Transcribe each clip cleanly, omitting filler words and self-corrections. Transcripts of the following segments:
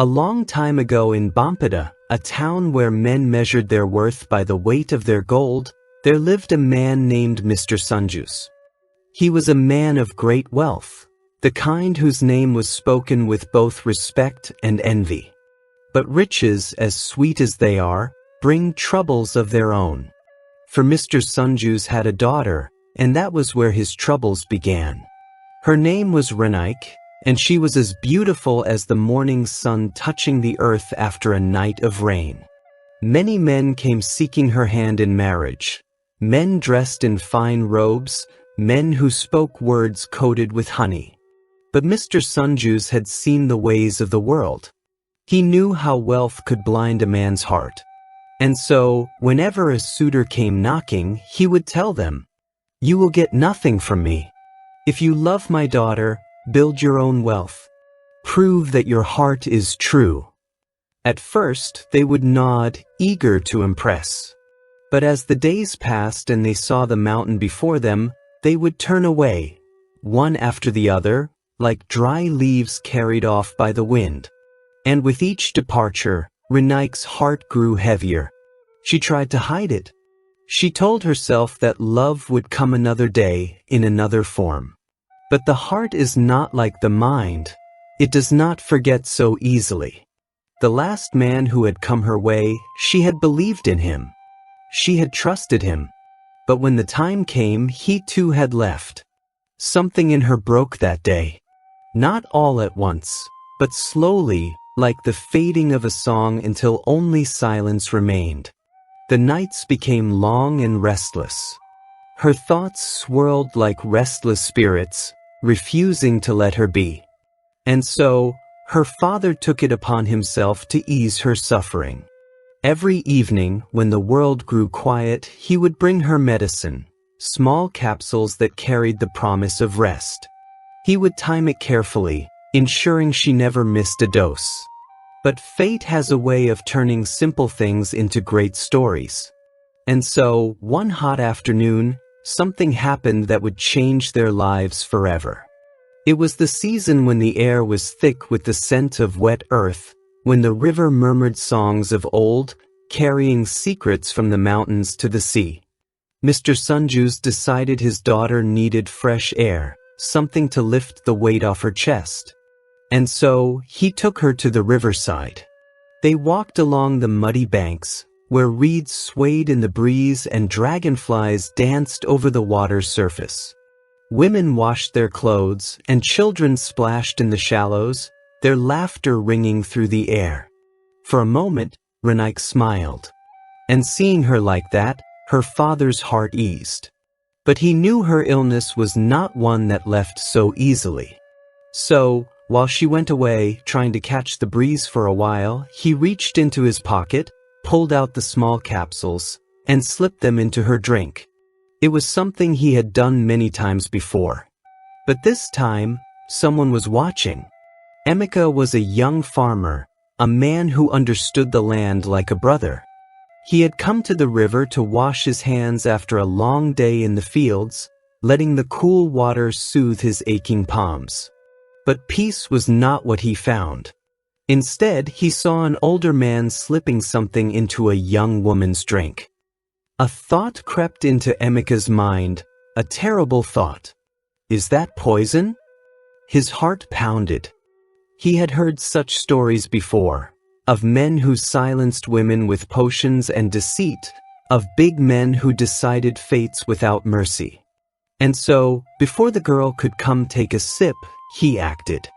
A long time ago in Bampada, a town where men measured their worth by the weight of their gold, there lived a man named Mr. Sunjuice. He was a man of great wealth, the kind whose name was spoken with both respect and envy. But riches, as sweet as they are, bring troubles of their own. For Mr. Sunjuice had a daughter, and that was where his troubles began. Her name was Renike, and she was as beautiful as the morning sun touching the earth after a night of rain. Many men came seeking her hand in marriage, men dressed in fine robes, men who spoke words coated with honey. But Mr. Sunjuice had seen the ways of the world. He knew how wealth could blind a man's heart. And so, whenever a suitor came knocking, he would tell them, "You will get nothing from me. If you love my daughter, build your own wealth. Prove that your heart is true." At first, they would nod, eager to impress. But as the days passed and they saw the mountain before them, they would turn away, one after the other, like dry leaves carried off by the wind. And with each departure, Renike's heart grew heavier. She tried to hide it. She told herself that love would come another day in another form. But the heart is not like the mind. It does not forget so easily. The last man who had come her way, she had believed in him. She had trusted him. But when the time came, he too had left. Something in her broke that day. Not all at once, but slowly, like the fading of a song until only silence remained. The nights became long and restless. Her thoughts swirled like restless spirits, refusing to let her be. And so, her father took it upon himself to ease her suffering. Every evening, when the world grew quiet, he would bring her medicine, small capsules that carried the promise of rest. He would time it carefully, ensuring she never missed a dose. But fate has a way of turning simple things into great stories. And so, one hot afternoon, something happened that would change their lives forever. It was the season when the air was thick with the scent of wet earth, when the river murmured songs of old, carrying secrets from the mountains to the sea. Mr. Sunjuice decided his daughter needed fresh air, something to lift the weight off her chest. And so, he took her to the riverside. They walked along the muddy banks, where reeds swayed in the breeze and dragonflies danced over the water's surface. Women washed their clothes, and children splashed in the shallows, their laughter ringing through the air. For a moment, Renike smiled. And seeing her like that, her father's heart eased. But he knew her illness was not one that left so easily. So, while she went away, trying to catch the breeze for a while, he reached into his pocket, pulled out the small capsules, and slipped them into her drink. It was something he had done many times before. But this time, someone was watching. Emeka was a young farmer, a man who understood the land like a brother. He had come to the river to wash his hands after a long day in the fields, letting the cool water soothe his aching palms. But peace was not what he found. Instead, he saw an older man slipping something into a young woman's drink. A thought crept into Emeka's mind, a terrible thought. Is that poison? His heart pounded. He had heard such stories before, of men who silenced women with potions and deceit, of big men who decided fates without mercy. And so, before the girl could come take a sip, he acted.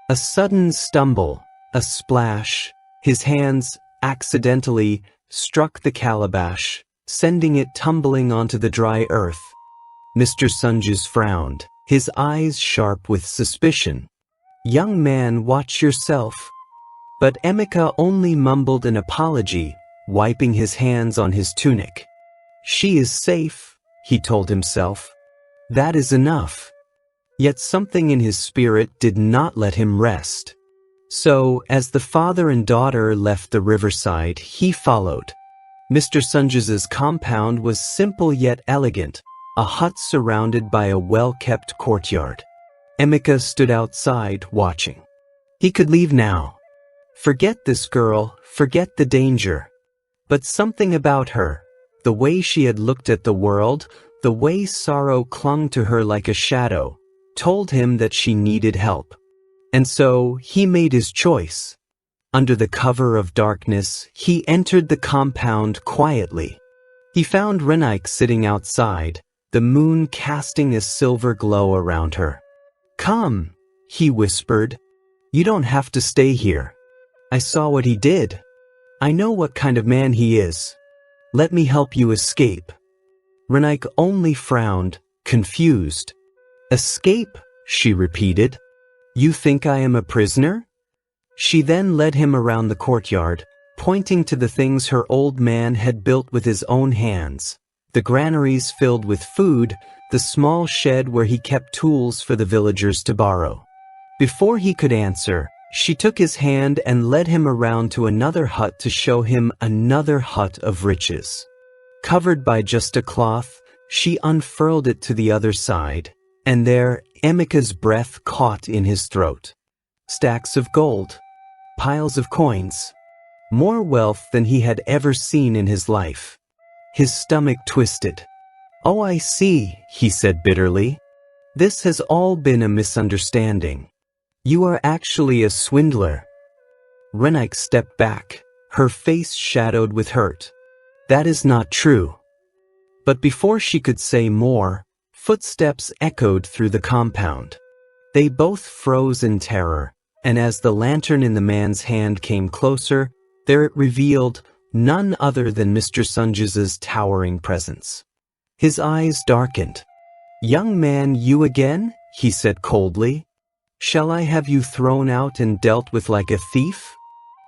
A sudden stumble, a splash, his hands, accidentally, struck the calabash, sending it tumbling onto the dry earth. Mr. Sunjuice frowned, his eyes sharp with suspicion. "Young man, watch yourself." But Emeka only mumbled an apology, wiping his hands on his tunic. "She is safe," he told himself. That is enough. Yet something in his spirit did not let him rest. So, as the father and daughter left the riverside, he followed. Mr. Sunjuice's compound was simple yet elegant, a hut surrounded by a well-kept courtyard. Emeka stood outside, watching. He could leave now. Forget this girl, forget the danger. But something about her, the way she had looked at the world, the way sorrow clung to her like a shadow, told him that she needed help. And so he made his choice. Under the cover of darkness, he entered the compound quietly. He found Renaik sitting outside, the moon casting a silver glow around her. "Come," he whispered. "You don't have to stay here. I saw what he did. I know what kind of man he is. Let me help you escape." Renaik only frowned, confused. "Escape?" she repeated. "You think I am a prisoner?" She then led him around the courtyard, pointing to the things her old man had built with his own hands. The granaries filled with food, the small shed where he kept tools for the villagers to borrow. Before he could answer, she took his hand and led him around to another hut to show him another hut of riches. Covered by just a cloth, she unfurled it to the other side, and there Emika's breath caught in his throat. Stacks of gold, piles of coins, more wealth than he had ever seen in his life. His stomach twisted. "Oh, I see," he said bitterly. "This has all been a misunderstanding. You are actually a swindler." Renaik stepped back, her face shadowed with hurt. "That is not true." But before she could say more, footsteps echoed through the compound. They both froze in terror, and as the lantern in the man's hand came closer, there it revealed none other than Mr. Sunjus's towering presence. His eyes darkened. "Young man, you again?" he said coldly. "Shall I have you thrown out and dealt with like a thief?"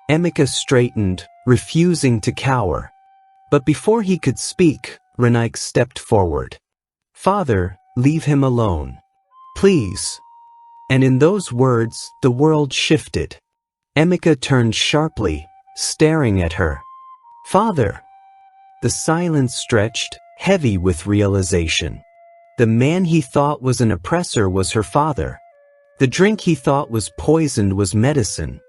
Emika straightened, refusing to cower. But before he could speak, Renaik stepped forward. "Father, leave him alone. Please." And in those words, the world shifted. Emika turned sharply, staring at her. "Father!" The silence stretched, heavy with realization. The man he thought was an oppressor was her father. The drink he thought was poisoned was medicine.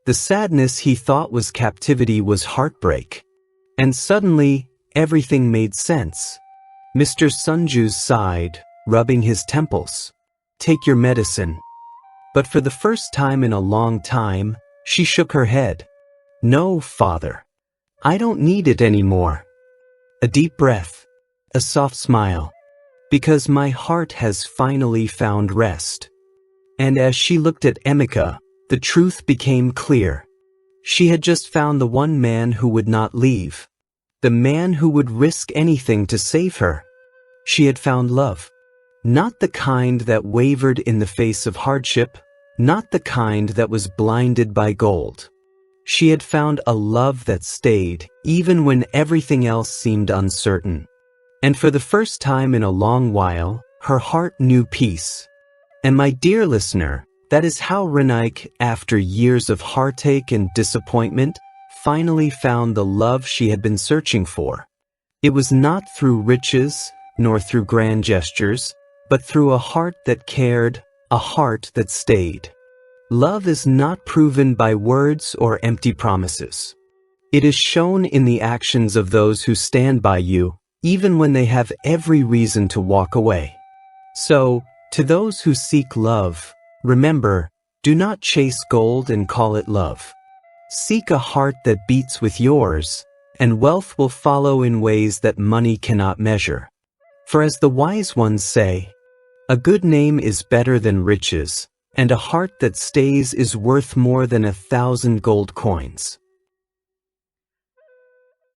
The sadness he thought was captivity was heartbreak. And suddenly, everything made sense. Mr. Sunjus sighed, rubbing his temples. "Take your medicine." But for the first time in a long time, she shook her head. "No, father. I don't need it anymore." A deep breath. A soft smile. "Because my heart has finally found rest." And as she looked at Emika, the truth became clear. She had just found the one man who would not leave. The man who would risk anything to save her. She had found love. Not the kind that wavered in the face of hardship, not the kind that was blinded by gold. She had found a love that stayed, even when everything else seemed uncertain. And for the first time in a long while, her heart knew peace. And my dear listener, that is how Renaik, after years of heartache and disappointment, finally found the love she had been searching for. It was not through riches, nor through grand gestures, but through a heart that cared, a heart that stayed. Love is not proven by words or empty promises. It is shown in the actions of those who stand by you, even when they have every reason to walk away. So, to those who seek love, remember, do not chase gold and call it love. Seek a heart that beats with yours, and wealth will follow in ways that money cannot measure. For as the wise ones say, a good name is better than riches, and a heart that stays is worth more than 1,000 gold coins.